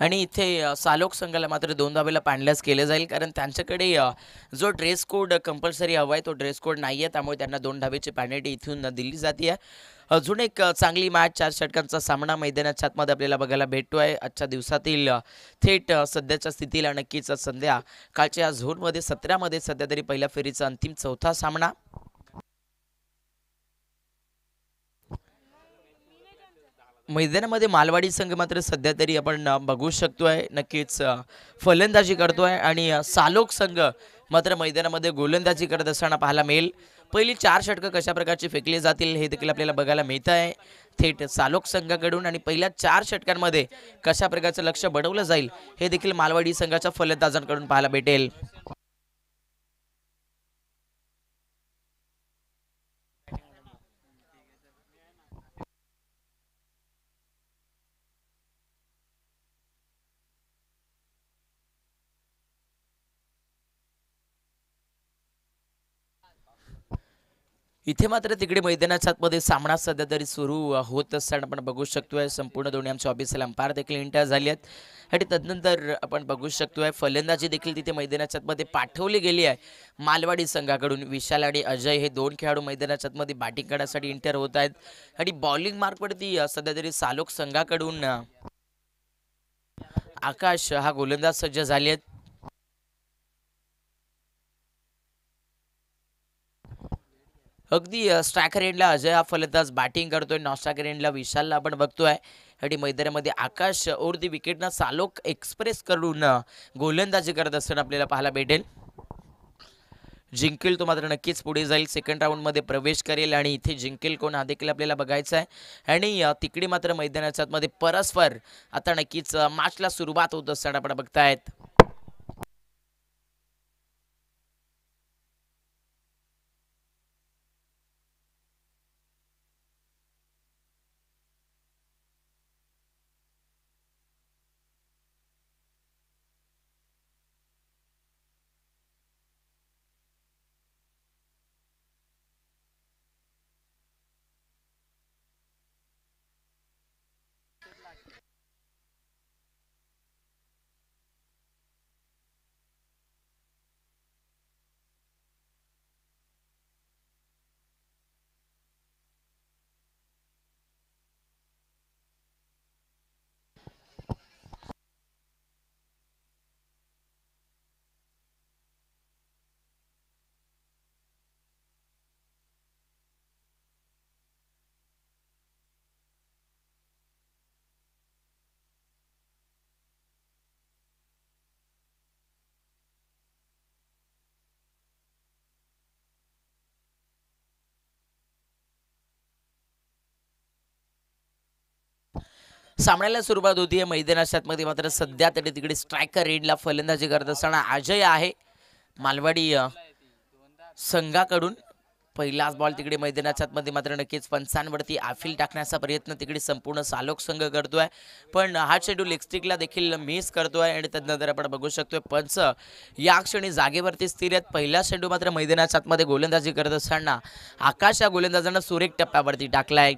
आणि इथे सालोक संघाला मात्र 2 धावेला पॅनलस केले जाईल, कारण त्यांच्याकडे जो ड्रेस कोड कंपल्सरी हवा आहे तो ड्रेस कोड नाही आहे, त्यामुळे त्यांना 2 धावेची पॅनल्टी इथून दिली जाते आहे. अजून एक चांगली मॅच 4 षटकांचा सामना मैदानाच्या आतमध्ये आपल्याला बघायला भेटतोय आजच्या दिवसातील थेट सध्याच्या स्थितीला नक्कीच संध्या कालच्या झोनमध्ये 17 मध्ये सध्या तरी पहिल्या फेरीचा अंतिम चौथा सामना मैदानामध्ये मालवाडी संघ मात्र सध्या तरी आपण बघू शकतोय नक्कीच फलंदाजी करतोय आणि सालोक संघ मात्र मैदानामध्ये गोलंदाजी करत असताना पाहायला मिळेल. पहिली 4 षटकं कशा प्रकारची फेकली जातील हे देखील आपल्याला बघायला मिळत आहे थेट सालोक संघाकडून, आणि पहिल्या 4 षटकांमध्ये कशा प्रकारचं लक्ष बनवलं जाईल हे देखील मालवाडी संघाच्या फलंदाजांकडून पाहायला भेटेल. इथे मात्र तिकडे मैदानाच्या आतमध्ये सामना सध्या तरी सुरू होत असताना आपण बघू शकतोय संपूर्ण दोन्ही आमच्या ऑफिसला अंपायर देखील एंटर झाली आहेत, आणि तदनंतर आपण बघू शकतोय फलंदाजी देखील तिथे मैदानाच्या आतमध्ये पाठवली गेली आहे. मालवाडी संघाकडून विशाल आणि अजय हे 2 खेळाडू मैदानाच्या आतमध्ये बॅटिंग करण्यासाठी एंटर होत आहेत, आणि बॉलिंग मार्कवरती सध्या तरी सालोक संघाकडून आकाश हा गोलंदाज सज्ज झाले आहेत. अगदी स्ट्रायकर एंडला अजय हा फलंदाज बॅटिंग करतोय, नॉन स्ट्रायकर एंडला विशालला आपण बघतोय, आणि मैदानामध्ये आकाश ओर दी विकेटनं सालोक एक्सप्रेस करून गोलंदाजी करत असताना आपल्याला पाहायला भेटेल. जिंकेल तो मात्र नक्कीच पुढे जाईल, सेकंड राऊंडमध्ये प्रवेश करेल, आणि इथे जिंकेल कोण हा देखील आपल्याला बघायचा आहे. आणि तिकडे मात्र मैदानाच्या आतमध्ये परस्पर आता नक्कीच मॅचला सुरुवात होत असताना आपण बघतायत. सामन्याला सुरुवात होतीये मैदानाच्या आतमध्ये, मात्र सध्या तरी तिकडे स्ट्रायकर एंडला फलंदाजी करत असताना अजय आहे मालवाडी संघाकडून. पहिलाच बॉल तिकडे मैदानाच्या आतमध्ये मात्र नक्कीच पंचांवरती आफील टाकण्याचा प्रयत्न तिकडे संपूर्ण सालोक संघ करतोय, पण हा चेंडू लेगस्टिकला देखील मिस करतोय, आणि त्यानंतर आपण बघू शकतोय पंच या क्षणी जागेवरती स्थिर आहेत. पहिला चेंडू मात्र मैदानाच्या आतमध्ये गोलंदाजी करत असताना आकाश या गोलंदाजानं सुरेख टप्प्यावरती टाकलाय.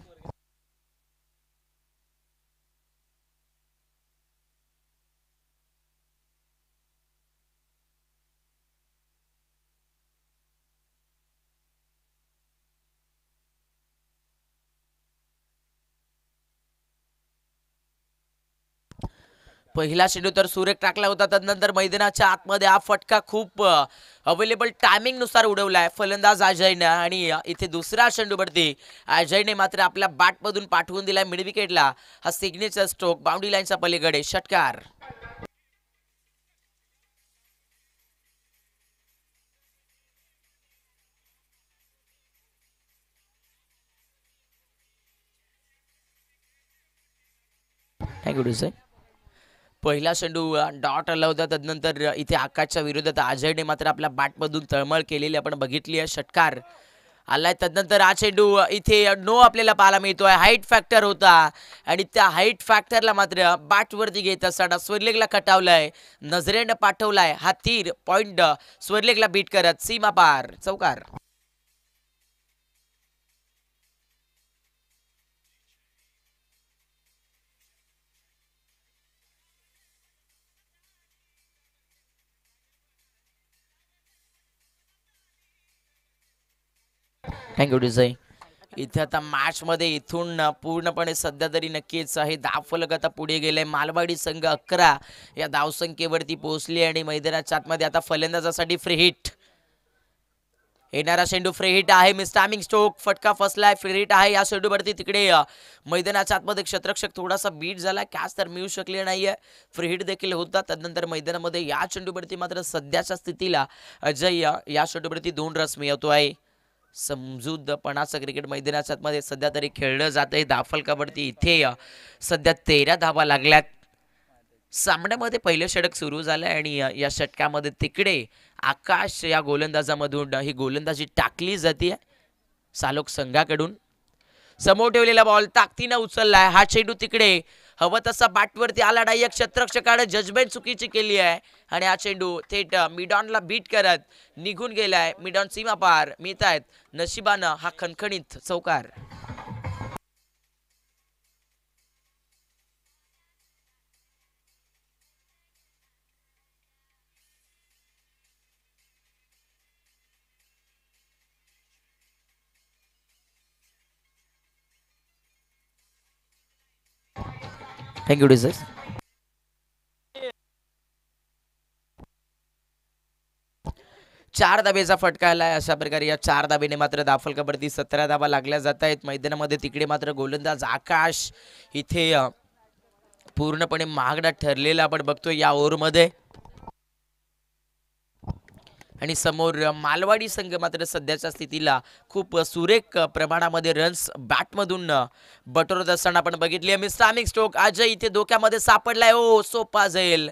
पहिला चेंडू तर सुरेख टाकला होता, त्यानंतर मैदानाच्या आतमध्ये हा फटका खूप अवेलेबल टायमिंग नुसार उडवलाय फलंदाज अजयने, आणि इथे दुसरा चेंडूवरती अजयने मात्र आपल्या बॅटमधून पाठवून दिलाय मिड विकेटला. हा सिग्नेचर स्ट्रोक बाउंड्री लाईनच्या पलीकडे षटकार. Thank you sir. पहिला चेंडू डॉट आला होता, त्यानंतर इथे आकाशच्या विरोधात अजयने मात्र आपल्या बॅटमधून तळमळ केलेली आपण बघितली आहे. षटकार आलाय, त्यानंतर हा चेंडू इथे नो आपल्याला पाहायला मिळतोय. हाईट फॅक्टर होता, आणि त्या हाईट फॅक्टरला मात्र बॅटवरती घेत असताना स्वर्लेगला कटावलाय, नजरेनं पाठवलाय हा तीर पॉइंट स्वर्लेगला बीट करत सीमा पार चौकार. थँक्यू डिझाई. इथे आता मॅच मध्ये इथून पूर्णपणे सध्या तरी नक्कीच हे धावफलक आता पुढे गेले. मालवाडी संघ 11 या धावसंख्येवरती पोहोचली आणि मैदानाच्या आतमध्ये आता फलंदाजासाठी फ्री हिट. येणारा चेंडू फ्री हिट आहे. मिस्टामिंग स्ट्रोक फटका फसलाय. फ्री हिट आहे या चेंडूवरती. तिकडे मैदानाच्या आतमध्ये क्षेत्ररक्षक थोडासा बीट झाला. कॅच तर मिळू शकले नाहीये. फ्री हिट देखील होता. त्यानंतर मैदानामध्ये या चेंडूवरती मात्र सध्याच्या स्थितीला अजय या चेंडूवरती 2 रन्स मिळवतो आहे. समजूतपणाचं क्रिकेट मैदानाच्या आतमध्ये सध्या तरी खेळलं जात आहे. धावफलकावरती इथे सध्या 13 धावा लागल्यात. सामन्यामध्ये पहिलं षटक सुरू झालं आणि या षटकामध्ये तिकडे आकाश या गोलंदाजामधून ही गोलंदाजी टाकली जाते सालोक संघाकडून. समोर ठेवलेला बॉल ताकदीनं उचललाय. हा चेंडू तिकडे हवं तसा बॅटवरती आला नाही. एक क्षेत्ररक्षकाने जजमेंट चुकीची केली आहे आणि हा चेंडू थेट मिडॉनला बीट करत निघून गेलाय. मिडॉन सीमा पार मिळत आहेत. नशिबानं हा खणखणीत चौकार. थँक्यू डिझाई. 4 धाबेचा फटका आलाय. अशा प्रकारे या 4 धाबेने मात्र धावफलकावरती 17 धावा लागल्या जात आहेत. मैदानामध्ये तिकडे मात्र गोलंदाज आकाश इथे पूर्णपणे महागडा ठरलेला आपण बघतोय या ओव्हरमध्ये. आणि समोर मालवाडी संघ मात्र सध्याच्या स्थितीला खूप सुरेख प्रमाणामध्ये रन्स बॅटमधून बटोरत असताना आपण बघितली. मिस्टामिंग स्ट्रोक अजय इथे धोक्यामध्ये सापडलाय. ओ सोपा जाईल.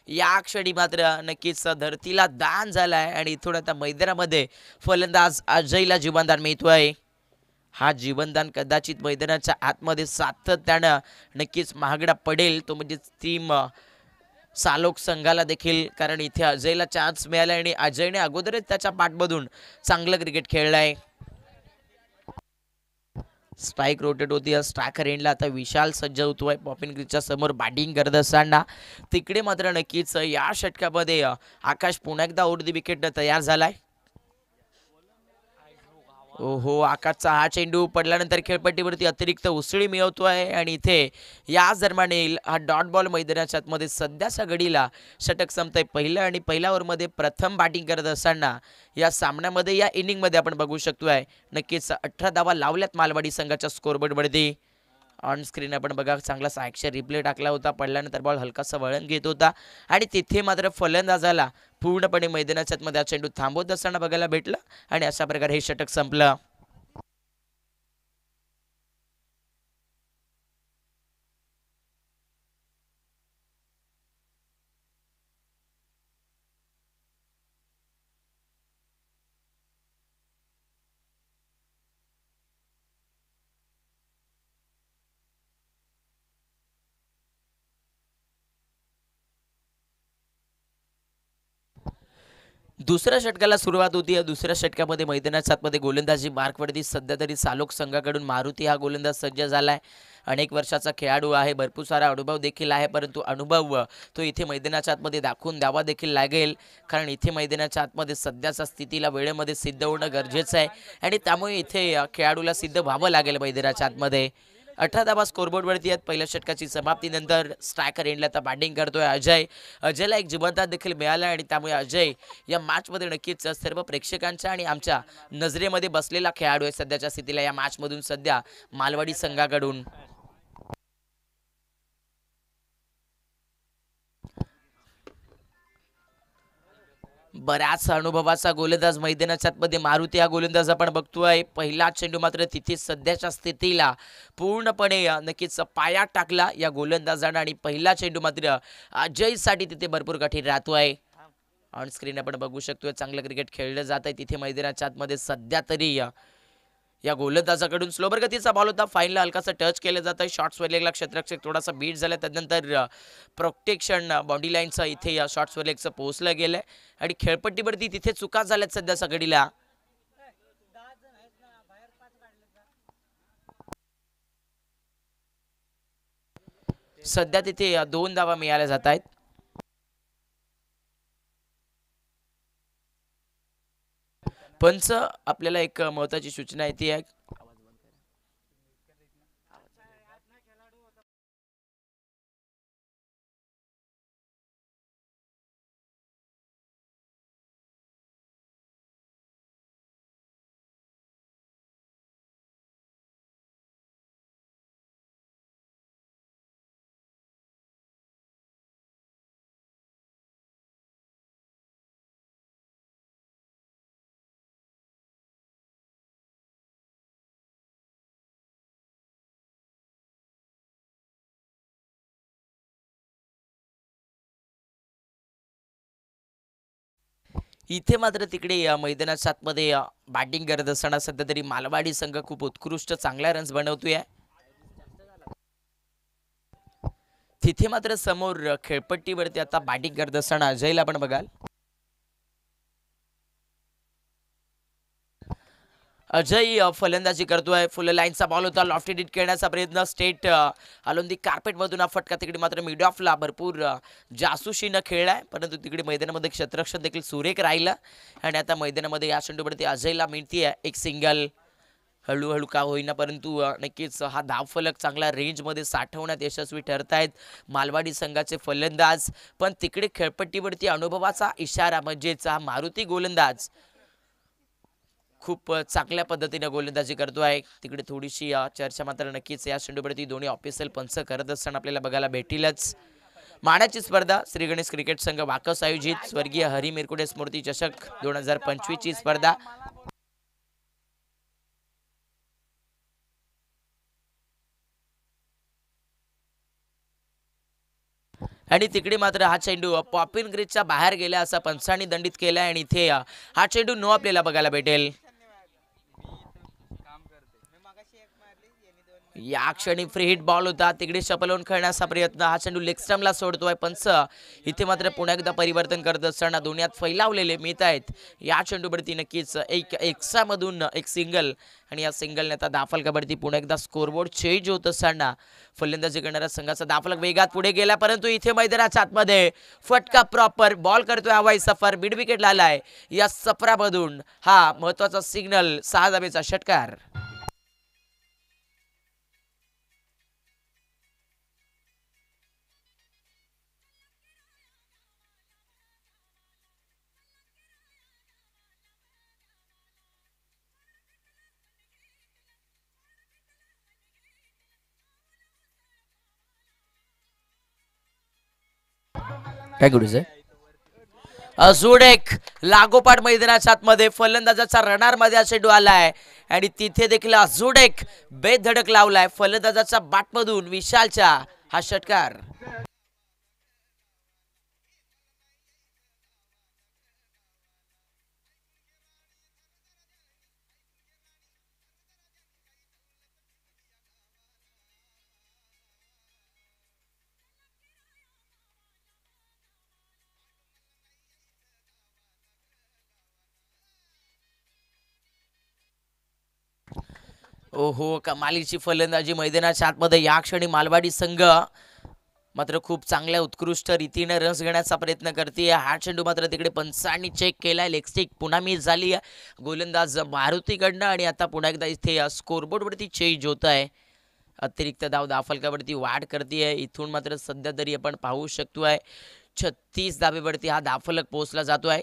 या क्षणी मात्र नक्कीच धरतीला दान झालाय आणि इथून आता मैदानामध्ये फलंदाज अजयला जीवनदान मिळतोय. हा जीवनदान कदाचित मैदानाच्या आतमध्ये सातत्यानं नक्कीच महागडा पडेल. तो म्हणजे टीम सालोक संघाला देखील, कारण इथे अजयला चान्स मिळाला आणि अजयने अगोदरच त्याच्या पाठमधून चांगलं क्रिकेट खेळलाय. स्ट्राईक रोटेट होती. स्ट्रायकर एंडला आता विशाल सज्ज होतोय पॉपिन क्रिकच्या समोर बॅटिंग करत असताना. तिकडे मात्र नक्कीच या षटकामध्ये आकाश पुन्हा एकदा आउट द विकेट तयार झालाय. ओहो, आकाशचा हा चेंडू पडल्यानंतर खेळपट्टीवरती अतिरिक्त उसळी मिळवतोय आणि इथे याच दरम्यान हा डॉट बॉल मैदानाच्या आतमध्ये सध्याच्या घडीला षटक संपतंय. पहिलं आणि पहिल्या ओव्हरमध्ये प्रथम बॅटिंग करत असताना या सामन्यामध्ये या इनिंगमध्ये आपण बघू शकतोय नक्कीच 18 धावा लावल्यात मालवाडी संघाच्या स्कोरबोर्डवरती. ऑन स्क्रीन आपण बघा चांगला ॲक्शन रिप्ले टाकला होता. पडल्यानंतर बॉल हलकासा वळण घेत होता आणि तिथे मात्र फलंदाजाला पूर्णपणे मैदानाच्या आतमध्ये हा चेंडू थांबवत असताना बघायला भेटलं आणि अशा प्रकारे हे षटक संपलं. दुसऱ्या षटकाला सुरुवात होती. या दुसऱ्या षटकामध्ये मैदानाच्या आतमध्ये गोलंदाजी मार्कवरती सध्या तरी सालोक संघाकडून मारुती हा गोलंदाज सज्ज झालाय. अनेक वर्षाचा खेळाडू आहे, भरपूर सारा अनुभव देखील आहे, परंतु अनुभव तो इथे मैदानाच्या आतमध्ये दाखवून द्यावा देखील लागेल, कारण इथे मैदानाच्या आतमध्ये सध्याच्या स्थितीला वेळेमध्ये सिद्ध होणं गरजेचं आहे आणि त्यामुळे इथे खेळाडूला सिद्ध व्हावं लागेल मैदानाच्या आतमध्ये. 18 धावा स्कोरबोर्डवरती आहेत. पहिल्या षटकाची समाप्तीनंतर स्ट्रायकर एंडला आता बॅटिंग करतोय अजय. अजयला एक जीवनदान देखील मिळाला आणि त्यामुळे अजय या मॅचमध्ये नक्कीच सर्व प्रेक्षकांच्या आणि आमच्या नजरेमध्ये बसलेला खेळाडू आहे सध्याच्या स्थितीला या मॅचमधून सध्या मालवाडी संघाकडून. बऱ्याच अनुभवाचा गोलंदाज मैदानाच्या आतमध्ये मारुती हा गोलंदाज आपण बघतोय. पहिला चेंडू मात्र तिथे सध्याच्या स्थितीला पूर्णपणे नक्कीच पायात टाकला या गोलंदाजानं आणि पहिला चेंडू मात्र अजयसाठी तिथे भरपूर कठीण राहतोय. ऑन स्क्रीन आपण बघू शकतोय चांगलं क्रिकेट खेळलं जात आहे तिथे मैदानाच्या आतमध्ये. सध्या तरी या गोलंदाजाकडून स्लोबर गतीचा बॉल होता. फाईनला हलकासा टच केलं जात आहे. शॉर्ट्सवर लेगला क्षेत्ररक्षक थोडासा बीट झाला. त्यानंतर प्रोटेक्शन बॉडी लाईनचं इथे या शॉर्ट्सवर लेगचं पोहोचलं गेलंय आणि खेळपट्टीवरती तिथे चुका झाल्यात सध्या सगळीला. सध्या तिथे 2 धावा मिळाल्या जात आहेत. पंच आपल्याला एक महत्त्वाची सूचना येते आहे. इथे मात्र तिकडे मैदानात सातमध्ये बॅटिंग करत असताना सध्या तरी मालवाडी संघ खूप उत्कृष्ट चांगल्या रन्स बनवतोय. तिथे मात्र समोर खेळपट्टीवरती आता बॅटिंग करत असताना अजयला पण बघाल. अजय फलंदाजी करतोय. फुल लाईनचा बॉल होता. लॉफ्टेड हिट खेळण्याचा प्रयत्न. स्टेट अलोन दी कार्पेट मधून हा फटका. तिकडे मात्र मिड ऑफला भरपूर जासूशीनं खेळलाय, परंतु तिकडे मैदानामध्ये क्षेत्ररक्षण देखील सुरेख राहिलं. आणि आता मैदानामध्ये या चेंडूवरती अजयला मिळतीये एक सिंगल. हळूहळू का होईना, परंतु नक्कीच हा धावफलक चांगला रेंजमध्ये साठवण्यात यशस्वी ठरतायत मालवाडी संघाचे फलंदाज. पण तिकडे खेळपट्टीवरती अनुभवाचा इशारा म्हणजेच हा मारुती गोलंदाज खूप चांगल्या पद्धतीने गोलंदाजी करतो आहे. तिकडे थोडीशी चर्चा मात्र नक्कीच या चेंडूवरती दोन्ही ऑफिशियल पंच करत असताना आपल्याला बघायला भेटीलच. मानाची स्पर्धा श्री गणेश क्रिकेट संघ वाकस आयोजित स्वर्गीय हरी मिरकुडे स्मृती चषक 2025 ची स्पर्धा. आणि तिकडे मात्र हा चेंडू पॉपिन ग्रीजच्या बाहेर गेला असा पंचांनी दंडित केलाय. आणि इथे हा चेंडू नो आपल्याला बघायला भेटेल. या क्षणी फ्री हिट बॉल होता. तिकडे शपलवून खेळण्याचा प्रयत्न. हा चेंडू लेग स्टंपला सोडतोय पंच. इथे मात्र पुन्हा एकदा परिवर्तन करत असताना दोन्हीत फैलावलेले मिळत आहेत. या चेंडूवरती नक्कीच एक एक्सामधून एक सिंगल. आणि या सिंगलने आता दाफलकावरती पुन्हा एकदा स्कोरबोर्ड चेंज होत असताना फलंदाजी करणाऱ्या संघाचा दाफलक वेगात पुढे गेला, परंतु इथे मैदानाच्या आतमध्ये फटका प्रॉपर बॉल करतोय हवाई सफर. मिड विकेटला आलाय. या सफरामधून हा महत्वाचा सिग्नल 6 धावेचा षटकार. काय करू सर? अजून एक लागोपाठ मैदानाच्या आतमध्ये फलंदाजाचा रडार मध्ये चेंडू आलाय. आणि तिथे देखील अजून एक बेधडक लावलाय फलंदाजाच्या बॅटमधून विशालच्या. हा षटकार. ओहो, कमालीची फलंदाजी मैदानाच्या आतमध्ये. या क्षणी मालवाडी संघ मात्र खूप चांगल्या उत्कृष्ट रीतीने रन्स घेण्याचा प्रयत्न करते. हा चेंडू मात्र तिकडे पंचांनी चेक केलाय. लेग स्टिक पुन्हा मिस झाली आहे गोलंदाज मारुतीकडनं. आणि आता पुन्हा एकदा इथे स्कोरबोर्डवरती चेंज होत आहे. अतिरिक्त धाव दाफलकावरती वाढ करते. इथून मात्र सध्या तरी आपण पाहू शकतोय 36 धावेवरती हा दाफलक पोहोचला जातोय.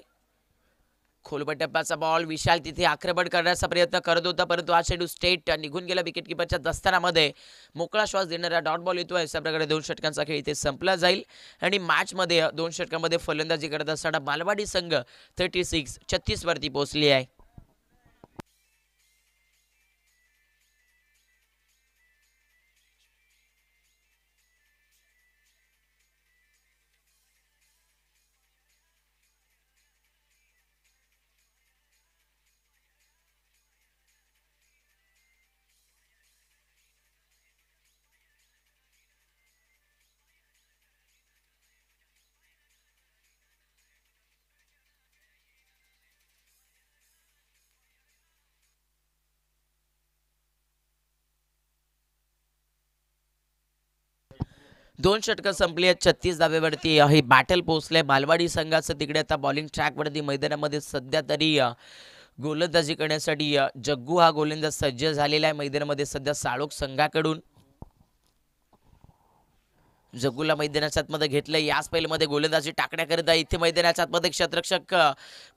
खोलबट टप्प्याचा बॉल. विशाल तिथे आक्रमण करण्याचा प्रयत्न करत होता, परंतु हा चेंडू स्टेट निघून गेला विकेट किपरच्या दस्तानामध्ये. मोकळा श्वास देणारा डॉट बॉल येतो. अशा प्रकारे 2 षटकांचा खेळ इथे संपला जाईल. आणि मॅचमध्ये 2 षटकांमध्ये फलंदाजी करत असताना मालवाडी संघ 36 वरती पोहोचली आहे. दोन षटकं संपली आहेत. 36 धावेवरती हे बॅटल पोहोचले मालवाडी संघाचं. तिकडे आता बॉलिंग ट्रॅकवरती मैदानामध्ये सध्या तरी गोलंदाजी करण्यासाठी जग्गू हा गोलंदाज सज्ज झालेला आहे मैदानामध्ये सध्या साळोख संघाकडून. जग्गूला मैदानाच्या आतमध्ये घेतलं. याच पहिल्यामध्ये गोलंदाजी टाकण्याकरिता इथे मैदानाच्या आतमध्ये क्षेत्ररक्षक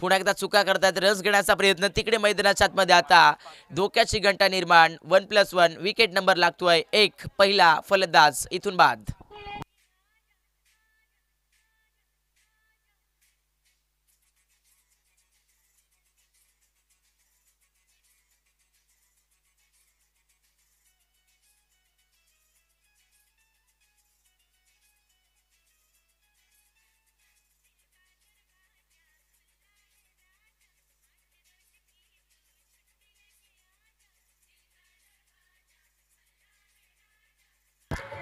पुन्हा एकदा चुका करतात. रस घेण्याचा प्रयत्न तिकडे मैदानाच्या आतमध्ये आता धोक्याची घंटा निर्माण. 1+1 विकेट नंबर लागतोय. एक पहिला फलंदाज इथून बाद.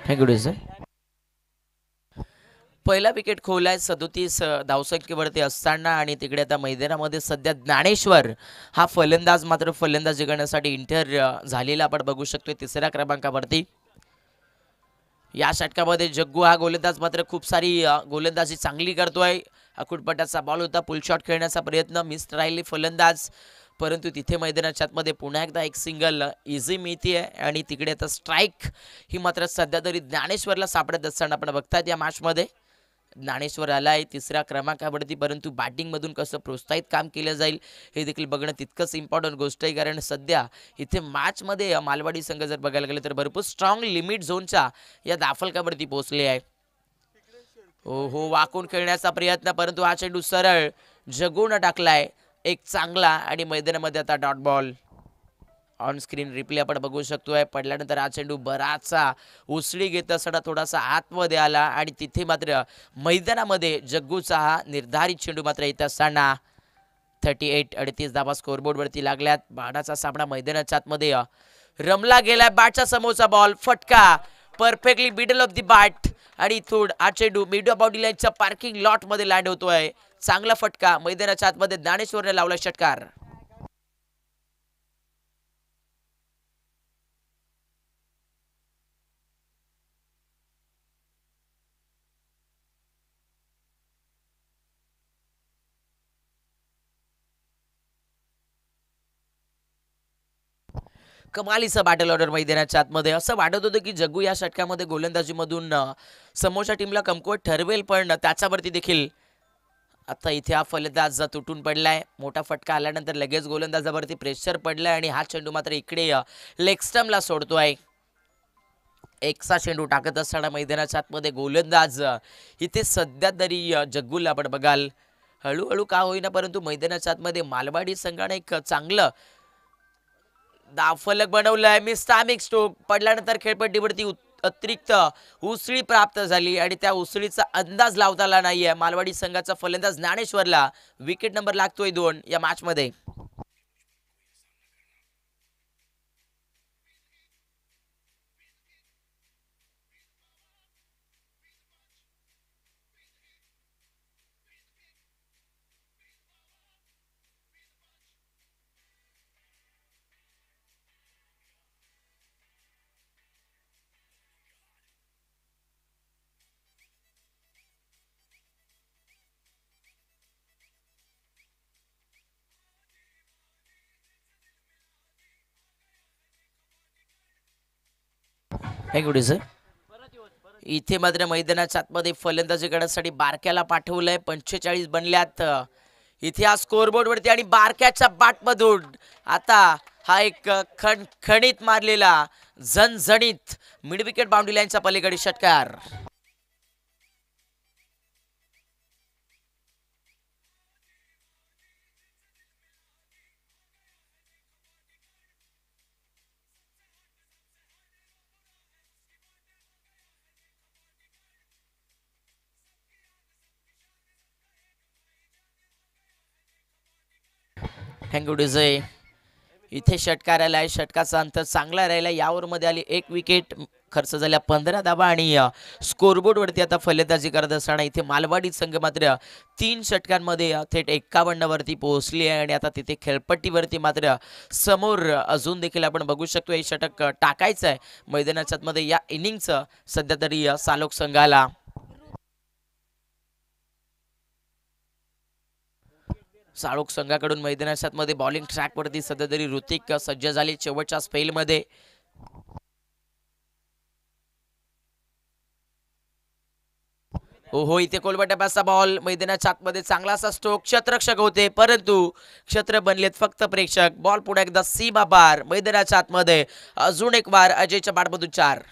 Thank you sir. पहिला विकेट खोवलाय 37 धावसंख्येवरती असताना आणि तिकडे आता मैदानामध्ये सध्या ज्ञानेश्वर हा फलंदाज मात्र फलंदाजी करण्यासाठी इंटर झालेला आपण बघू शकतोय 3ऱ्या क्रमांकावरती. या षटकामध्ये जग्गू हा गोलंदाज मात्र खूप सारी गोलंदाजी चांगली करतोय. अकुटपटाचा बॉल होता. पुल शॉट खेळण्याचा प्रयत्न मिस राहिले फलंदाज, परंतु तिथे मैदानाच्या आतमध्ये पुन्हा एकदा एक सिंगल इझी मिळते आणि तिकडे आता स्ट्राईक ही मात्र सध्या तरी ज्ञानेश्वरला सापडत असताना आपण बघतात या मॅचमध्ये. ज्ञानेश्वर आलाय 3ऱ्या क्रमांकावरती, परंतु बॅटिंगमधून कसं प्रोत्साहित काम केलं जाईल हे देखील बघणं तितकंच इम्पॉर्टंट गोष्ट आहे. कारण सध्या इथे मॅचमध्ये मालवाडी संघ जर बघायला गेलं तर भरपूर स्ट्रॉंग लिमिट झोनच्या या दाफलकावरती पोहोचले आहे. हो वाकून खेळण्याचा प्रयत्न, परंतु हा चेंडू सरळ जगून टाकलाय. एक चांगला आणि मैदानामध्ये आता dot ball. On screen replay आपण बघू शकतोय. पडल्यानंतर हा चेंडू बराचसा उसळी घेत असताना थोडासा आतमध्ये आला आणि तिथे मात्र मैदानामध्ये जग्गूचा हा निर्धारित चेंडू मात्र येत असताना 38 धावा स्कोरबोर्डवरती लागल्यात. बाणाचा सामना मैदानाच्या आतमध्ये रमला गेलाय. बॅटच्या समोरचा बॉल फटका perfectly middle of the bat आणि हा चेंडू मिड बाउंड्री लाईनच्या पार्किंग लॉट मध्ये लँड होतोय. चांगला फटका मैदानाच्या आतमध्ये ज्ञानेश्वरने लावला षटकार. कमालीचं बॅटल ऑर्डर मैदानाच्या आतमध्ये. असं वाटत होतं की जग्गू या षटकामध्ये गोलंदाजीमधून समोरच्या टीमला कमकुवत ठरवेल, पण त्याच्यावरती देखील आता इथे हा फलंदाज तुटून पडलाय. मोठा फटका आल्यानंतर लगेच गोलंदाजावरती प्रेशर पडलाय आणि हा चेंडू मात्र इकडे लेग स्टंपला सोडतोय. एकसा चेंडू टाकत असताना मैदानाच्या आतमध्ये गोलंदाज इथे सध्या तरी जग्गूला आपण बघाल हळूहळू का होईना, परंतु मैदानाच्या आतमध्ये मालवाडी संघाने एक चांगलं दाफलक बनवलाय. मिस्टामिक स्ट्रोक पडल्यानंतर खेळपट्टीवरती अतिरिक्त उसळी प्राप्त झाली आणि त्या उसळीचा अंदाज लावता आला नाहीये मालवाडी संघाचा फलंदाज ज्ञानेश्वरला. विकेट नंबर लागतोय 2 या मॅच मध्ये. सर इथे मात्र मैदानाच्या आतमध्ये फलंदाजी करण्यासाठी बारक्याला पाठवलंय. 45 बनल्यात इथे हा स्कोरबोर्ड वरती आणि बारक्याच्या बॅटमधून आता हा एक खणखणीत मारलेला झणझणीत मिड विकेट बाउंड्री लाईनच्या पलीकडे षटकार. Thank you DJ. इथे षटकार आलाय. षटकाचा अंतर चांगला राहिला. या ओव्हरमध्ये आली 1 विकेट, खर्च झाल्या 15 धावा आणि स्कोरबोर्ड वरती आता फलंदाजी करत असताना इथे मालवाडी संघ मात्र 3 षटकांमध्ये थेट 51 वरती पोहोचली आहे आणि आता तिथे खेळपट्टीवरती मात्र समोर अजून देखील आपण बघू शकतो हे षटक टाकायचं आहे मैदानाच्या आतमध्ये या इनिंगचं सध्या तरी सालोक संघाला. साळोख संघाकडून मैदानाच्या मध्ये बॉलिंग ट्रॅक वरती सध्या तरी ऋतिक सज्ज झाली शेवटच्या स्पेल मध्ये. हो इथे कोलबट्यापासचा बॉल मैदानाच्या आतमध्ये चांगला असा स्ट्रोक क्षेत्ररक्षक होते परंतु क्षेत्र बनलेत फक्त प्रेक्षक. बॉल पुढे एकदा सीमा पार मैदानाच्या आतमध्ये अजून एक वार अजयच्या बॅटमधून 4.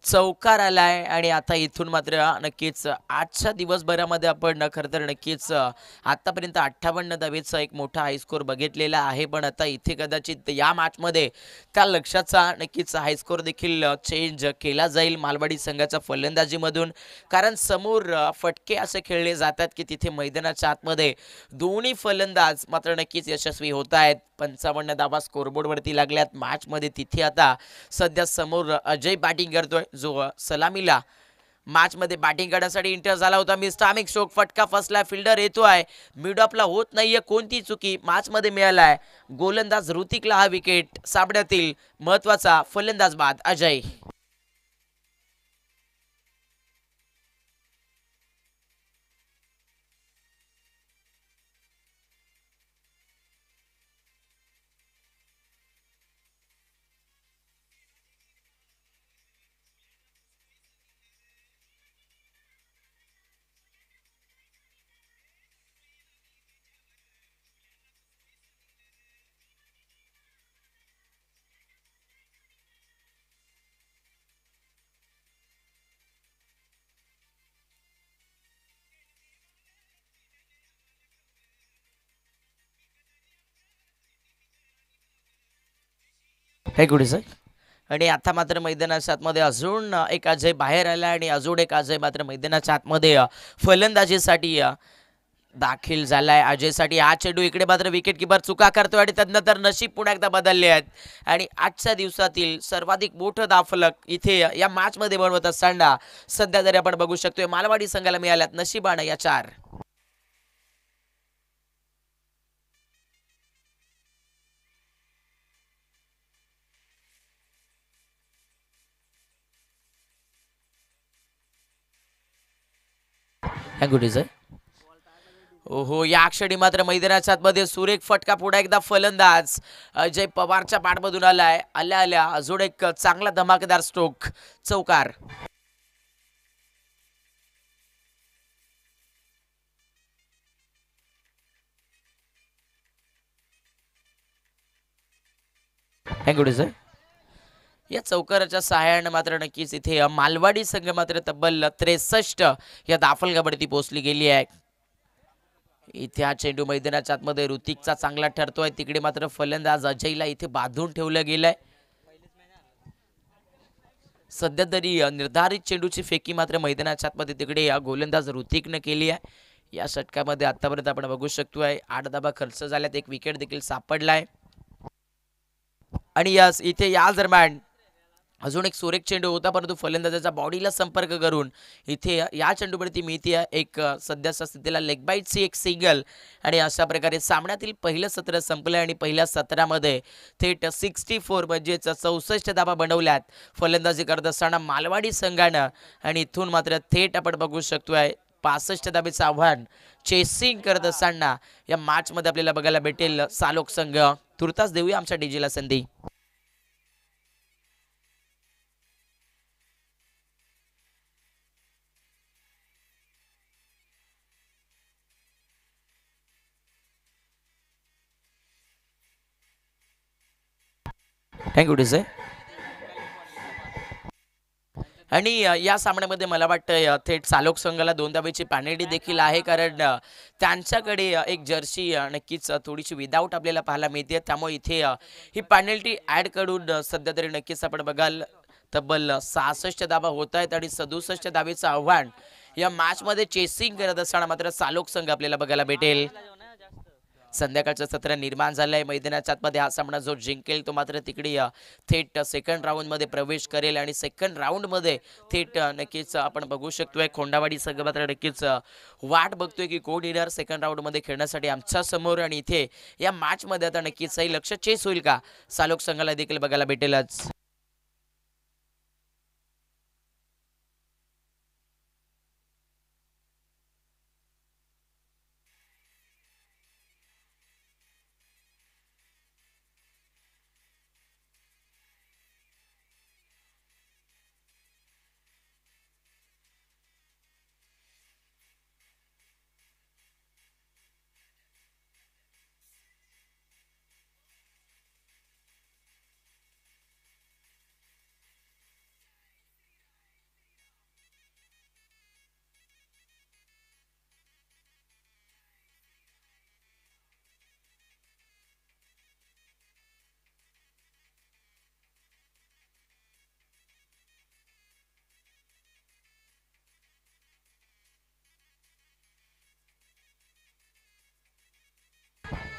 चौकार आलाय आणि आता इथून मात्र नक्कीच आजच्या दिवसभरामध्ये आपण खरं तर नक्कीच आतापर्यंत 58 धावेचा एक मोठा हायस्कोर बघितलेला आहे. पण आता इथे कदाचित या मॅचमध्ये त्या लक्षाचा नक्कीच हायस्कोर देखील चेंज केला जाईल मालवाडी संघाच्या फलंदाजीमधून. कारण समोर फटके असे खेळले जातात की तिथे मैदानाच्या आतमध्ये दोन्ही फलंदाज मात्र नक्कीच यशस्वी होत आहेत. 55 धावा स्कोरबोर्डवरती लागल्यात मॅच मध्ये. तिथे आता सध्या समोर अजय बॅटिंग करतोय जो सलामीला मॅच मध्ये बॅटिंग करण्यासाठी इंटर झाला होता. मिस्टामिक स्ट्रोक फटका फसला फिल्डर येतोय मिड ऑफला होत नाहीये कोणती चुकी मॅच मध्ये मिळालाय. गोलंदाज ऋतिकला हा विकेट सामन्यातील महत्वाचा फलंदाज बाद अजय. हे गुड सर. आणि आता मात्र मैदानाच्या आतमध्ये अजून एक अजय बाहेर आला आणि अजून एक अजय मात्र मैदानाच्या आतमध्ये फलंदाजीसाठी दाखल झालाय. अजयसाठी हा चेंडू इकडे मात्र विकेट किपर चुका करतोय आणि त्यानंतर नशीब पुन्हा एकदा बदलले आहेत. आणि आजच्या दिवसातील सर्वाधिक मोठं धावफलक इथे या मॅच मध्ये बनवत असताना सध्या तरी आपण बघू शकतोय मालवाडी संघाला मिळाल्यात नशिबानं या 4. Good sir. ओहो या क्षणी मात्र मैदानाच्या आतमध्ये सुरेख फटका पुढे एकदा फलंदाज अजय पवारच्या पाठमधून आलाय. आल्या आल्या अजून एक चांगला धमाकेदार स्ट्रोक चौकार. Good sir. या चौकाराच्या सहाय्याने मात्र नक्कीच इथे मालवाडी संघ मात्र तब्बल 63 या धावफलकावरती पोहोचली गेली आहे. इथे हा चेंडू मैदानाच्या आतमध्ये ऋतिकचा चांगला ठरतोय तिकडे मात्र फलंदाज अजयला इथे बांधून ठेवलं गेलंय. सध्या तरी निर्धारित चेंडूची फेकी मात्र मैदानाच्या आतमध्ये तिकडे या गोलंदाज ऋतिकने केली आहे. या षटकामध्ये आतापर्यंत आपण बघू शकतोय 8 धावा खर्च झाल्यात एक विकेट देखील सापडलाय. आणि यस इथे या दरम्यान अजून एक सुरेख चेंडू होता परंतु फलंदाजाच्या बॉडीला संपर्क करून इथे या चेंडूवरती मिळते एक सध्याच्या स्थितीला लेग बाईटची एक सिंगल. आणि अशा प्रकारे सामन्यातील पहिलं सत्र संपलं आणि पहिल्या सत्रामध्ये थेट 64 म्हणजेच 64 धावा बनवल्यात फलंदाजी करत असताना मालवाडी संघानं. आणि इथून मात्र थेट आपण बघू शकतोय 65 धावेचं आव्हान चेसिंग करत असताना या मॅच मध्ये आपल्याला बघायला भेटेल सालोक संघ. तुर्तास देऊया आमच्या डीजेला संधी. Thank you D sir. आणि या सामन्यामध्ये मला वाटतं थेट सालोक संघाला 2 धावेची पॅनल्टी देखील आहे कारण त्यांच्याकडे एक जर्सी नक्कीच थोडीशी विदाऊट आपल्याला पाहायला मिळते. त्यामुळे इथे ही पॅनल्टी ऍड करून सध्या तरी नक्कीच आपण बघाल तब्बल 66 धावा होत आहेत आणि 67 धावेचं आव्हान या मॅच मध्ये चेसिंग करत असताना मात्र सालोक संघ आपल्याला बघायला भेटेल. संध्याकाळचं सत्र निर्माण झालंय मैदानाच्या आतमध्ये. हा सामना जो जिंकेल तो मात्र तिकडे थेट सेकंड राऊंडमध्ये प्रवेश करेल आणि सेकंड राऊंडमध्ये थेट नक्कीच आपण बघू शकतोय खोंडावाडी संघ मात्र नक्कीच वाट बघतोय की कोण येणार सेकंड राऊंडमध्ये खेळण्यासाठी आमच्या समोर. आणि इथे या मॅचमध्ये आता नक्कीच काही लक्ष चेस होईल का सालोक संघाला देखील बघायला भेटेलच.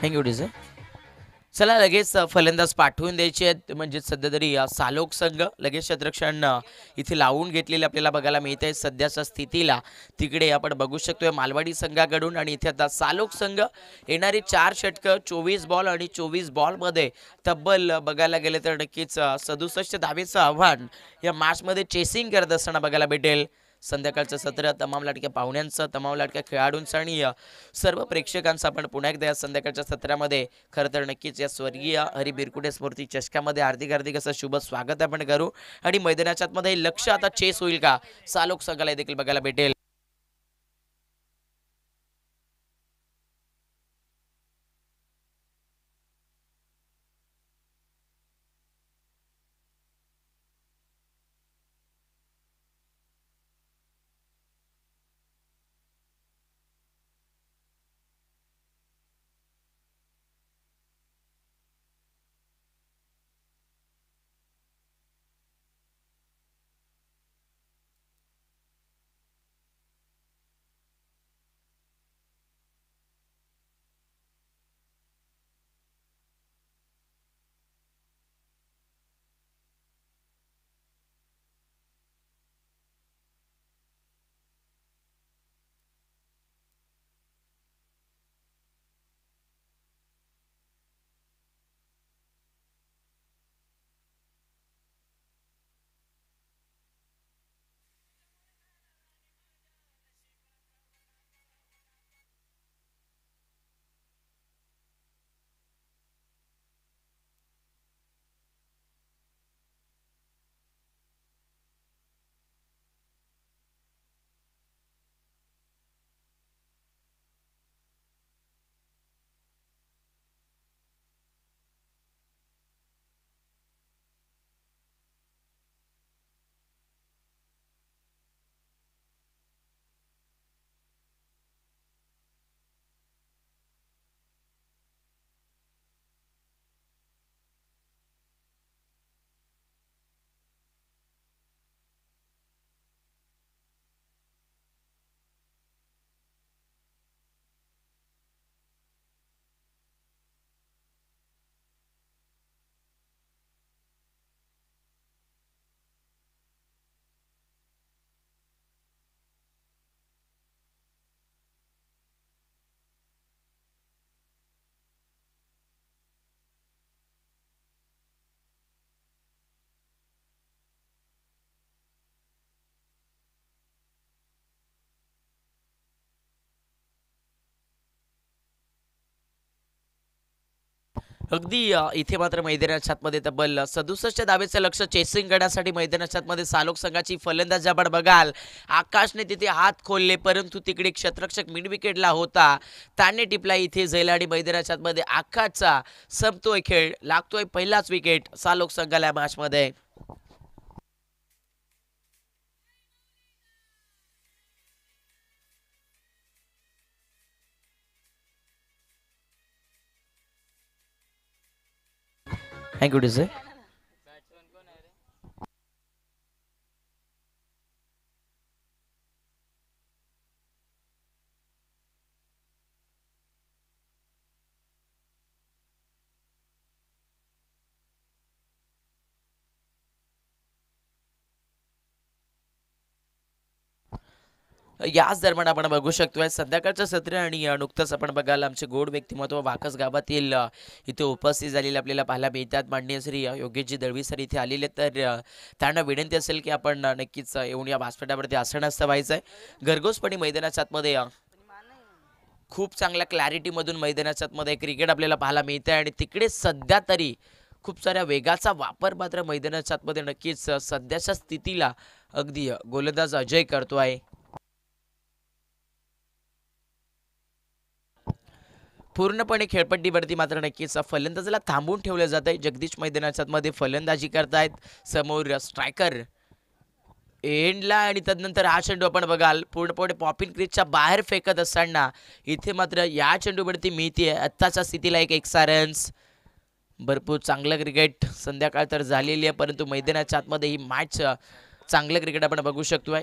Thank you DJ. चला लगेच फलंदाज पाठवून द्यायचे आहेत. म्हणजे सध्या तरी सालोक संघ लगेच क्षेत्ररक्षण इथे लावून घेतलेले आपल्याला बघायला मिळत आहे सध्याच्या स्थितीला. तिकडे आपण बघू शकतोय मालवाडी संघाकडून. आणि इथे आता सालोक संघ येणारी 4 षटकं 24 बॉल आणि 24 बॉलमध्ये तब्बल बघायला गेले तर नक्कीच 67 धावेचं आव्हान या मॅचमध्ये चेसिंग करत असताना बघायला भेटेल. संध्याकाळचं सत्र तमाम लाटक्या पाहुण्यांचं, तमाम लाटक्या खेळाडूंचं आणि सर्व प्रेक्षकांचं आपण पुन्हा एकदा या संध्याकाळच्या सत्रामध्ये खरं तर नक्कीच या स्वर्गीय हरी बिरकुटे स्मृती चषकामध्ये हार्दिक हार्दिक असं शुभ स्वागत आपण करू. आणि मैदानाच्या आतमध्ये लक्ष आता चेस होईल का सालोक संघाला देखील बघायला भेटेल. अगदी इथे मात्र मैदानाच्या आतमध्ये तब्बल 67 धावेचं लक्ष चेसिंग करण्यासाठी मैदानाच्या आतमध्ये सालोक संघाची फलंदाजी आपण बघाल. आकाशने तिथे हात खोलले परंतु तिकडे क्षेत्ररक्षक मिड विकेटला होता, त्याने टिपला इथे जाईल आणि मैदानाच्या आतमध्ये आकाशचा संपतोय खेळ. लागतोय पहिलाच विकेट सालोक संघाला मॅचमध्ये. Thank you DJ. याच दरम्यान आपण बघू शकतोय संध्याकाळचं सत्र आणि नुकतंच आपण बघायला आमचे गोड व्यक्तिमत्व वाकस गावातील इथे उपस्थित झालेले आपल्याला पाहायला मिळतात. माननीय श्री योगेशजी दळवी सर इथे आलेले, तर त्यांना विनंती असेल की आपण नक्कीच येऊन या व्यासपीठावरती आसनस्थ व्हायचं आहे. घरघोसपणे मैदानाच्या आतमध्ये खूप चांगल्या क्लॅरिटीमधून मैदानाच्या आतमध्ये क्रिकेट आपल्याला पाहायला मिळते आणि तिकडे सध्या तरी खूप साऱ्या वेगाचा वापर मात्र मैदानाच्या आतमध्ये नक्कीच सध्याच्या स्थितीला अगदी गोलंदाज अजय करतो आहे. पूर्णपणे खेळपट्टीवरती मात्र नक्कीच फलंदाजाला थांबून ठेवलं जात आहे. जगदीश मैदानाच्या मध्ये फलंदाजी करतायत. समोर स्ट्रायकर एंडला आणि तदनंतर हा चेंडू आपण बघाल पूर्णपणे पॉपिंग क्रीजच्या बाहेर फेकत असताना इथे मात्र या चेंडूवरती मिळते आत्ताच्या स्थितीला एक 1 रन्स. भरपूर चांगलं क्रिकेट संध्याकाळ तर झालेली आहे, परंतु मैदानाच्या आतमध्ये ही मॅच चांगलं क्रिकेट आपण बघू शकतोय.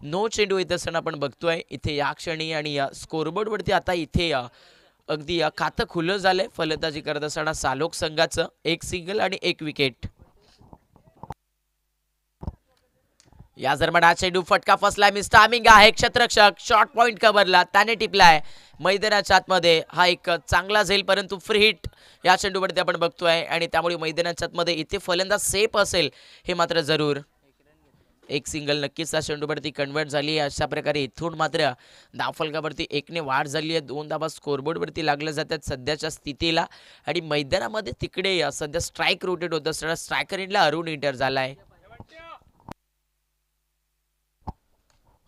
नो चेंडू येत असताना आपण बघतोय इथे या क्षणी आणि या स्कोरबोर्डवरती आता इथे अगदी खातं खुलं झालंय. फलंदाजी करत असताना सालोक संघाचं 1 सिंगल आणि 1 विकेट. या दरम्यान हा चेंडू फटका फसलाय. मिस टायमिंग आहे. क्षेत्ररक्षक शॉर्ट पॉइंट कव्हरला त्याने टिपलाय. मैदानाच्या आतमध्ये हा एक चांगला जाईल, परंतु फ्री हिट या चेंडूवरती आपण बघतोय आणि त्यामुळे मैदानाच्या आतमध्ये इथे फलंदाज सेफ असेल हे मात्र जरूर. 1 सिंगल नक्कीच त्या चेंडूवरती कन्वर्ट झाली आहे. अशा प्रकारे इथून मात्र धावफलकावरती 1ने वाढ झाली आहे. 2 धावा स्कोरबोर्डवरती लागल्या जातात सध्याच्या स्थितीला आणि मैदानामध्ये तिकडे सध्या स्ट्राईक रोटेट होत असताना स्ट्रायकर एंडला अरुण इंटर झालाय.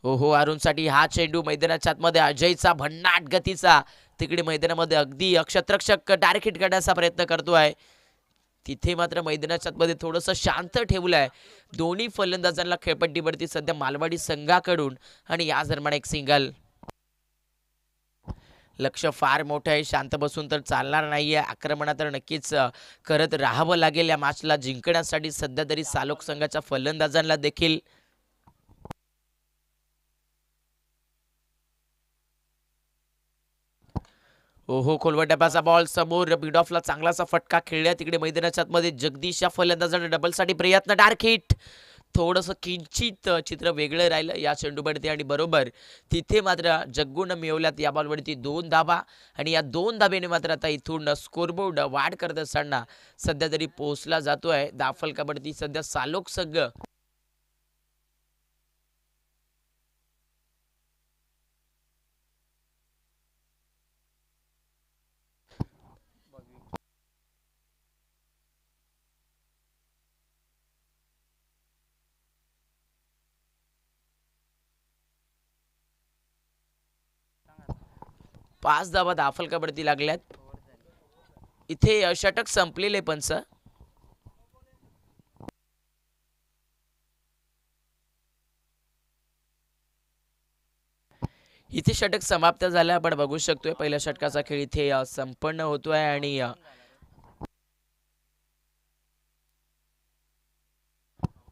हो अरुणसाठी हा चेंडू मैदानाच्या आतमध्ये अजयचा भन्नाट गतीचा तिकडे मैदानामध्ये अगदी क्षेत्ररक्षक डायरेक्ट हिट करण्याचा प्रयत्न करतोय. तिथे मात्र मैदानाच्या आतमध्ये थोडंसं शांत ठेवलंय दोन्ही फलंदाजांना खेळपट्टीवरती सध्या मालवाडी संघाकडून आणि या दरम्यान 1 सिंगल. लक्ष फार मोठं आहे. शांत बसून तर चालणार नाहीये. आक्रमणात तर नक्कीच करत राहावं लागेल या मॅचला जिंकण्यासाठी. सध्या तरी सालोक संघाच्या फलंदाजांना देखील ओहो खोलवर डब्याचा बॉल समोर बीड ऑफला चांगलासा फटका खेळल्या तिकडे मैदानाच्या आतमध्ये जगदीश या फलंदाजाने डबलसाठी प्रयत्न. डार्क हिट थोडंसं किंचित चित्र वेगळं राहिलं या चेंडूवरती आणि बरोबर तिथे मात्र जग्गून मिळवल्यात या बॉलवरती 2 धाबा आणि या 2 धाब्याने मात्र आता इथून स्कोरबोर्ड वाढ करत असताना सध्या तरी पोहोचला जातोय धावफलकावरती सध्या सालोक संघ. पाच धावा धावफलकावरती लागल्यात. इथे षटक संपलेले पंच. इथे षटक समाप्त झालं आपण बघू शकतोय. पहिल्या षटकाचा खेळ इथे संपन्न होतोय आणि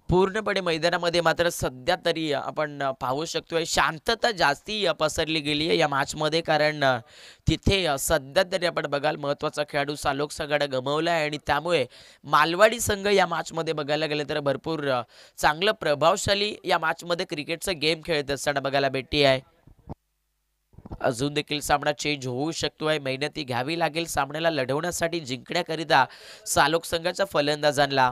पूर्णपणे मैदानामध्ये मात्र सध्या तरी आपण पाहू शकतोय शांतता जास्ती पसरली गेली आहे या मॅचमध्ये. कारण तिथे सध्या तरी आपण बघाल महत्त्वाचा खेळाडू सालोक संघानं गमावला आहे आणि त्यामुळे मालवाडी संघ या मॅचमध्ये बघायला गेलं तर भरपूर चांगलं प्रभावशाली या मॅचमध्ये क्रिकेटचा गेम खेळत असताना बघायला भेटते आहे. अजून देखील सामना चेंज होऊ शकतोय. मेहनती घ्यावी लागेल सामन्याला लढवण्यासाठी जिंकण्याकरिता सालोक संघाच्या फलंदाजांना.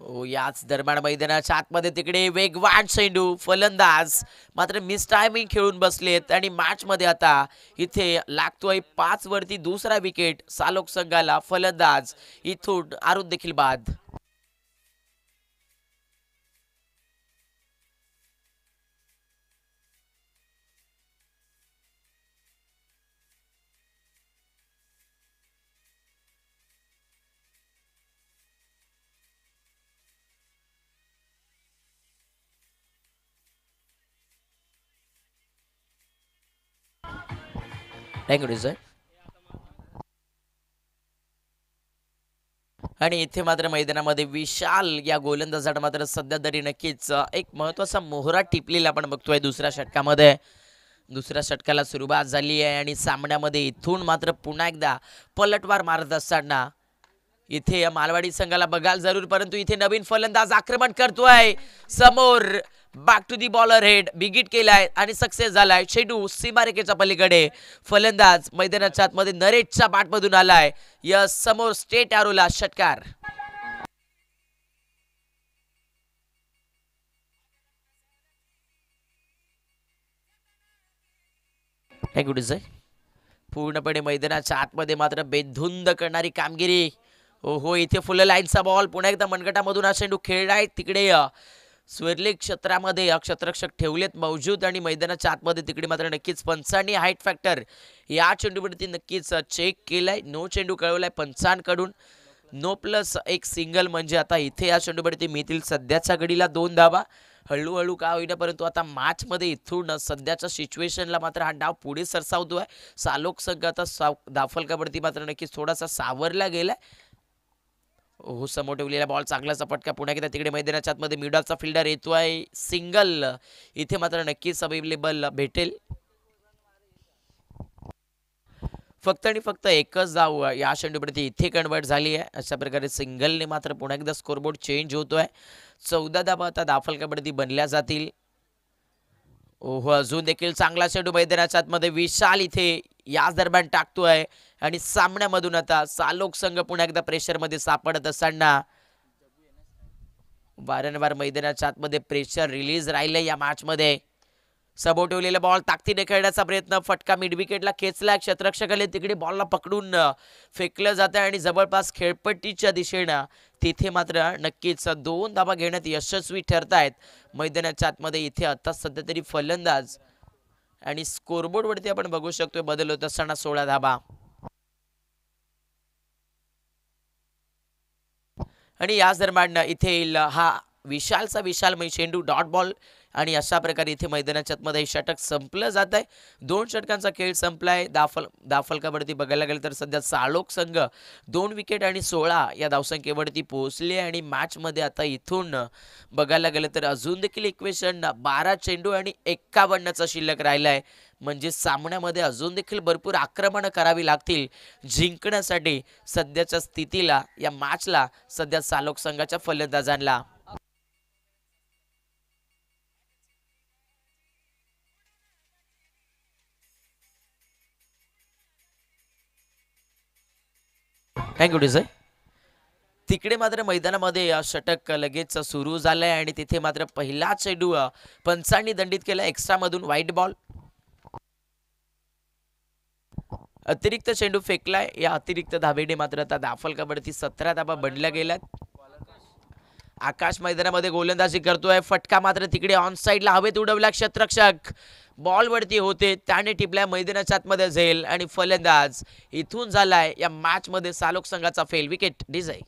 हो याच दरम्यान मैदानाच्या आतमध्ये तिकडे वेगवान चेंडू फलंदाज मात्र मिस टायमिंग खेळून बसलेत आणि मॅच मध्ये आता इथे लागतोय 5 वरती दुसरा विकेट सालोक संघाला. फलंदाज इथून आरुण देखील बाद. Thank you sir. आणि इथे मात्र मैदानामध्ये विशाल या गोलंदाजानं मात्र सध्या तरी नक्कीच एक महत्वाचा मोहरा टिपलेला आपण बघतोय दुसऱ्या षटकामध्ये. दुसऱ्या षटकाला सुरुवात झाली आहे आणि सामन्यामध्ये इथून मात्र पुन्हा एकदा पलटवार मारत असताना इथे या मालवाडी संघाला बघाल जरूर, परंतु इथे नवीन फलंदाज आक्रमण करतोय समोर. Back to the bowler head बिगिट केलाय आणि सक्सेस झालाय. चेंडू सीमारेखेच्या पलीकडे, फलंदाज मैदानाच्या आतमध्ये नरेशच्या बॅटमधून आलाय. यस, समोर स्टेट आरोला षटकार. पूर्णपणे मैदानाच्या आतमध्ये मात्र बेधुंद करणारी कामगिरी. हो, इथे फुल लाईनचा बॉल पुन्हा एकदा मनगटामधून हा चेंडू खेळलाय. तिकडे स्वर्लिक क्षेत्रामध्ये क्षेत्ररक्षक ठेवलेत मौजूद आणि मैदानाच्या आतमध्ये तिकडे मात्र नक्कीच पंचांनी हाईट फॅक्टर या चेंडूवरती नक्कीच चेक केलाय. नो चेंडू कळवलाय पंचांकडून. नो प्लस एक सिंगल, म्हणजे आता इथे या चेंडूवरती मिळतील सध्याच्या घडीला 2 धावा. हळूहळू का होईना, परंतु आता मॅचमध्ये इथून सध्याच्या सिच्युएशनला मात्र हा डाव पुढे सरसावतोय. सालोक संघ आता दाफलकावरती मात्र नक्कीच थोडासा सावरला गेलाय. हो, समोर ठेवलेला बॉल चांगलाचा फटका पुन्हा एकदा तिकडे मैदानाच्या आतमध्ये मिडॉलचा फिल्डर येतोय. सिंगल इथे मात्र नक्कीच अवेलेबल भेटेल. फक्त आणि फक्त एकच धाव या चेंडूवरती इथे कन्वर्ट झाली आहे. अशा प्रकारे सिंगलने मात्र पुन्हा एकदा स्कोरबोर्ड चेंज होतोय. 14 धावा आता दाफलकावरती बनल्या जातील. ओहो, अजून देखील चांगला चेंडू मैदानाच्या आतमध्ये विशाल इथे याच दरम्यान टाकतोय आणि सामन्यामधून आता सालोक संघ पुन्हा एकदा प्रेशरमध्ये सापडत असताना वारंवार मैदानाच्या आतमध्ये प्रेशर रिलीज राहिले या मॅचमध्ये. समोर ठेवलेला बॉल ताकदीने खेळण्याचा प्रयत्न, फटका मिड विकेटला खेचला. क्षेत्ररक्षकाने तिकडे बॉलला पकडून फेकलं जातं आणि जवळपास खेळपट्टीच्या दिशेनं तिथे मात्र नक्कीच 2 धावा घेण्यात यशस्वी ठरतायत मैदानाच्या आतमध्ये. इथे आता सध्या तरी फलंदाज आणि स्कोरबोर्ड वरती आपण बघू शकतोय बदल होत असताना 16 धावा. आणि याच दरम्यान इथे हा विशालचा चेंडू डॉट बॉल आणि अशा प्रकारे इथे मैदानाच्या आतमध्ये षटक संपलं जात आहे. 2 षटकांचा खेळ संपलाय. दाफलकावरती बघायला गेलं तर सध्या सालोक संघ 2 विकेट आणि 16 या धावसंख्येवरती पोहोचले आणि मॅच मध्ये आता इथून बघायला गेलं तर अजून देखील इक्वेशन 12 चेंडू आणि 51चा शिल्लक राहिलाय. म्हणजे सामन्यामध्ये अजून देखील भरपूर आक्रमण करावी लागतील जिंकण्यासाठी सध्याच्या स्थितीला या मॅचला सध्या सालोक संघाच्या फलंदाजांना. थँक्यू डिझाय. तिकडे मात्र मैदानामध्ये षटक लगेच सुरू झालंय आणि तिथे मात्र पहिला चेंडू पंचांनी दंडित केला एक्स्ट्रा मधून व्हाईट बॉल. अतिरिक्त चेंडू फेकलाय. या अतिरिक्त धावेने मात्र आता दाफलकावरती 17 धावा बनल्या गेल्यात. आकाश मैदानामध्ये गोलंदाजी करतोय. फटका मात्र तिकडे ऑन साइडला हवेत उडवला. क्षेत्ररक्षक बॉल वरती होते, त्याने टिपल्या मैदानाच्या आतमध्ये झेल आणि फलंदाज इथून झालाय या मॅच मध्ये सालोक संघाचा फेल. विकेट डिझाय.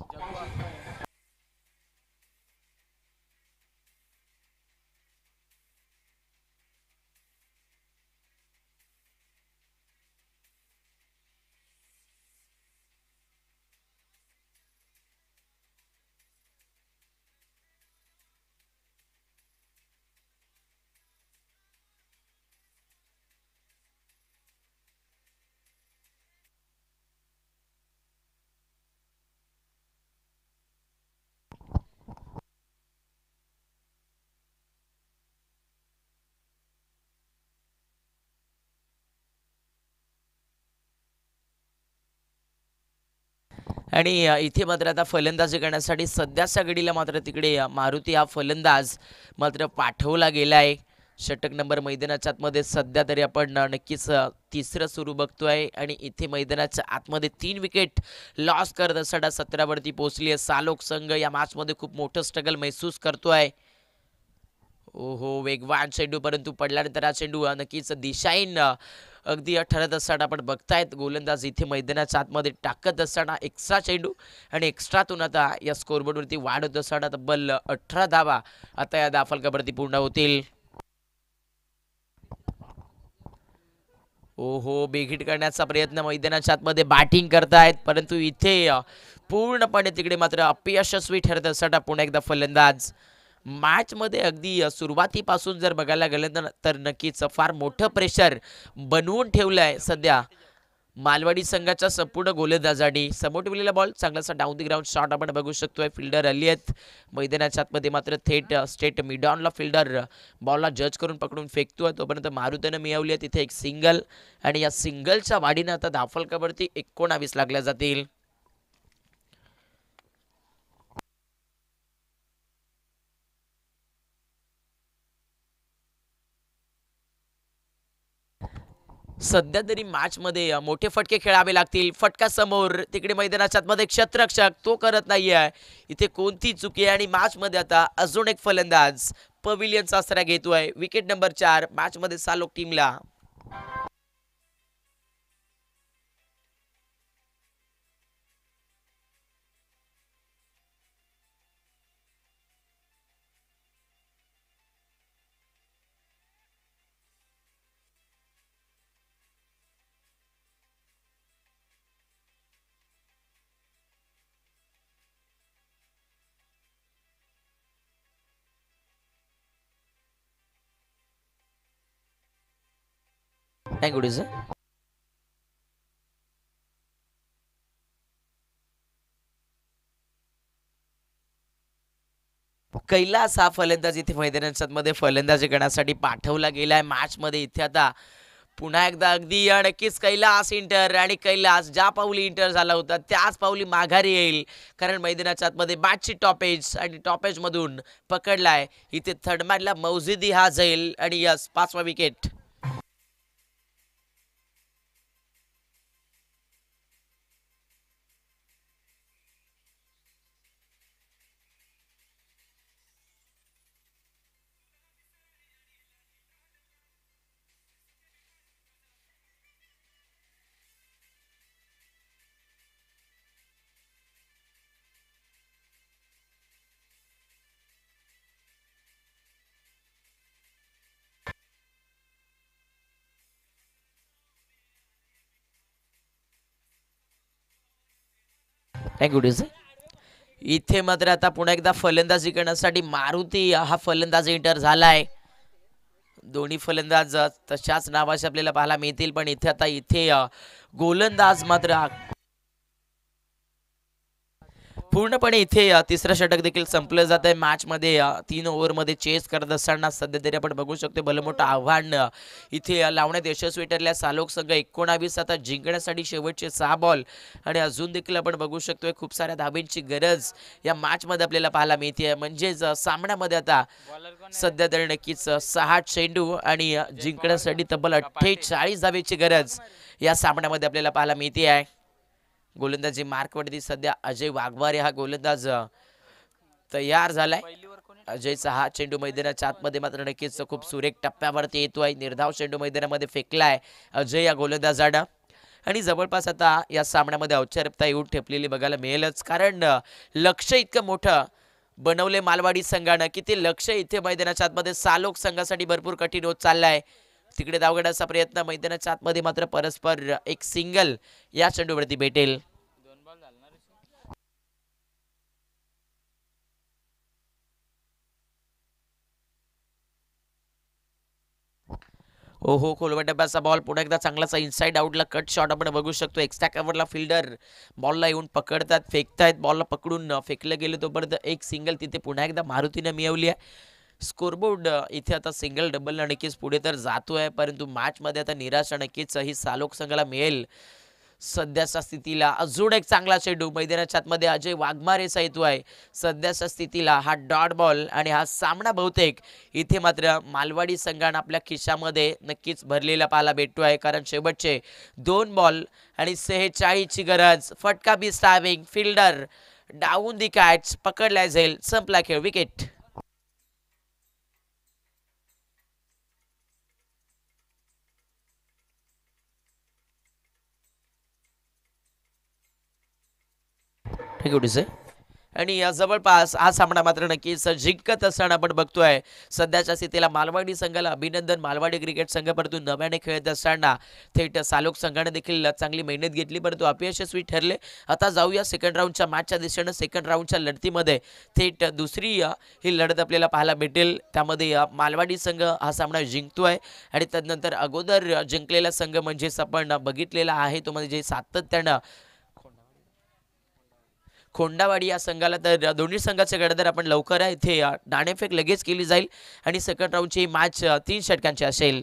आणि इथे मात्र आता फलंदाजी करण्यासाठी सध्याच्या घडीला मात्र तिकडे मारुती हा फलंदाज मात्र पाठवला गेलाय. षटक नंबर मैदानाच्या आतमध्ये सध्या तरी आपण नक्कीच तिसरं सुरू बघतोय आणि इथे मैदानाच्या आतमध्ये 3 विकेट लॉस करत असताना 17 वरती पोहोचली आहे सालोक संघ. या मॅच मध्ये खूप मोठं स्ट्रगल महसूस करतोय. ओहो, वेगवान चेंडू परंतु पडल्यानंतर हा चेंडू नक्कीच दिशाहीन अगदी ठरत असताना आपण बघतायत गोलंदाज इथे मैदानाच्या आतमध्ये टाकत असताना एक्स्ट्रा चेंडू आणि एक्स्ट्रातून आता या स्कोरबोर्डवरती वाढ होत असताना तब्बल 18 धावा आता या दाफलकावरती पूर्ण होतील. ओहो, बेगीट करण्याचा प्रयत्न मैदानाच्या आतमध्ये बॅटिंग करतायत, परंतु इथे पूर्णपणे तिकडे मात्र अपयशस्वी ठरत असताना पुन्हा एकदा फलंदाज. मॅच मध्ये अगदी सुरुवातीपासून जर बघायला गेलं तर नक्कीच फार मोठं प्रेशर बनवून ठेवलंय सध्या मालवाडी संघाच्या संपूर्ण गोलंदाजांनी. समोर ठेवलेला बॉल चांगलासा डाऊन दी ग्राउंड शॉट आपण बघू शकतोय. फिल्डर आली आहेत मैदानाच्या आतमध्ये, मात्र थेट स्टेट मिडॉनला फिल्डर बॉलला जज करून पकडून फेकतोय. तोपर्यंत मारुतीनं मिळवली आहे तिथे एक सिंगल, आणि या सिंगलच्या वाढीनं आता धावफलकावरती 19 लागल्या जातील. सध्या तरी मॅच मध्ये मोठे फटके खेळावे लागतील. फटका समोर, तिकडे मैदानाच्या आतमध्ये क्षेत्ररक्षक तो करत नाहीये. इथे कोणती चुकी आहे, आणि मॅच मध्ये आता अजून एक फलंदाज पविलियनचा आसरा घेतोय. विकेट नंबर 4 मॅच मध्ये सालोक टीमला. काय गुडीज कैलास हा फलंदाज इथे मैदानाच्या मध्ये फलंदाजी करण्यासाठी पाठवला गेलाय मॅच मध्ये. इथे आता पुन्हा एकदा अगदी नक्कीच कैलास इंटर, आणि कैलास ज्या पाऊली इंटर झाला होता त्याच पाऊली माघारी येईल, कारण मैदानाच्या आतमध्ये बॅटची टॉपेज, आणि टॉपेज मधून पकडलाय इथे थर्डमॅनला मौजिदी हा जाईल, आणि यस 5वा विकेट. काय गुडीज इथे मात्र आता पुन्हा एकदा फलंदाजी करण्यासाठी मारुती हा फलंदाज एंटर झालाय. दोन्ही फलंदाज तशाच नावाचे आपल्याला पाहायला मिळतील, पण इथे आता गोलंदाज मात्र पूर्णपणे इथे तिसरं षटक देखील संपलं जात आहे. मॅच मध्ये 3 ओव्हरमध्ये चेस करत असताना सध्या तरी आपण बघू शकतो भलं मोठं आव्हान इथे लावण्यात यशस्वी ठरल्या सालोक संघ. 19 आता जिंकण्यासाठी शेवटचे 6 बॉल, आणि अजून देखील आपण बघू शकतोय खूप साऱ्या धाबींची गरज या मॅच मध्ये आपल्याला पाहायला मिळते. म्हणजेच सामन्यामध्ये आता सध्या तरी नक्कीच 6 चेंडू, आणि जिंकण्यासाठी तब्बल 48 धावेची गरज या सामन्यामध्ये आपल्याला पाहायला मिळते आहे. गोलंदाजी मार्कवरती सध्या अजय वाघमारे हा गोलंदाज तयार झालाय. अजयचा हा चेंडू मैदानाच्या आतमध्ये मात्र नक्कीच खूप सुरेख टप्प्यावरती येतोय. निर्धाव चेंडू मैदानामध्ये फेकलाय अजय या गोलंदाजानं, आणि जवळपास आता या सामन्यामध्ये औपचारिकता येऊन ठेपलेली बघायला मिळेलच, कारण लक्ष इतकं मोठं बनवले मालवाडी संघानं की ते लक्ष इथे मैदानाच्या आतमध्ये सालोक संघासाठी भरपूर कठीण होत चाललाय. तिकडे धावगडाचा प्रयत्न, मैदानाच्या आतमध्ये मात्र परस्पर एक सिंगल या चेंडूवरती भेटेल. ओहो, खोलवा डब्याचा बॉल पुन्हा एकदा चांगलाचा इनसाइड आउटला कट शॉट आपण बघू शकतो. एक्स्ट्रा कव्हरला फिल्डर बॉलला येऊन पकडतात, फेकतायत. बॉलला पकडून फेकलं गेलं तोपर्यंत एक सिंगल तिथे पुन्हा एकदा मारुतीने मिळवली आहे. स्कोरबोर्ड इथे आता सिंगल डबल नक्कीच पुढे तर जातोय, परंतु मॅच मध्ये आता निराशा नक्कीच ही सालोक संघाला मिळेल. सध्याच्या स्थितीला अजून एक चांगला चेंडू मैदानाच्या आतमध्ये अजय वाघमारेचा येतो आहे. सध्याच्या स्थितीला हा डॉट बॉल, आणि हा सामना बहुतेक इथे मात्र मालवाडी संघानं आपल्या खिशामध्ये नक्कीच भरलेला पाहायला भेटतोय, कारण शेवटचे 2 बॉल आणि 46 ची गरज. फटका बी स्टार्विंग, फिल्डर डाऊन दी कॅच, पकडला जाईल, संपला खेळ, विकेट. ठीक आहे. आणि जवळपास हा सामना मात्र नक्कीच जिंकत असताना आपण बघतोय. सध्याच्या स्थितीला मालवाडी संघाला अभिनंदन. मालवाडी क्रिकेट संघ परंतु नव्याने खेळत असताना थेट सालोक संघाने देखील चांगली मेहनत घेतली परंतु अपयशस्वी ठरले. आता जाऊया सेकंड राऊंडच्या मॅचच्या दिशेने. सेकंड राऊंडच्या लढतीमध्ये थेट दुसरी ही लढत आपल्याला पाहायला भेटेल. त्यामध्ये मालवाडी संघ हा सामना जिंकतोय आणि त्यानंतर अगोदर जिंकलेला संघ म्हणजेच आपण बघितलेला आहे तो म्हणजे सातत्यानं खोंडावाडी या संघाला. तर दोन्ही संघाचे गडदर आपण लवकर इथे नाणेफेक लगेच केली जाईल आणि सेकंड राऊंडची मॅच 3 षटकांची असेल.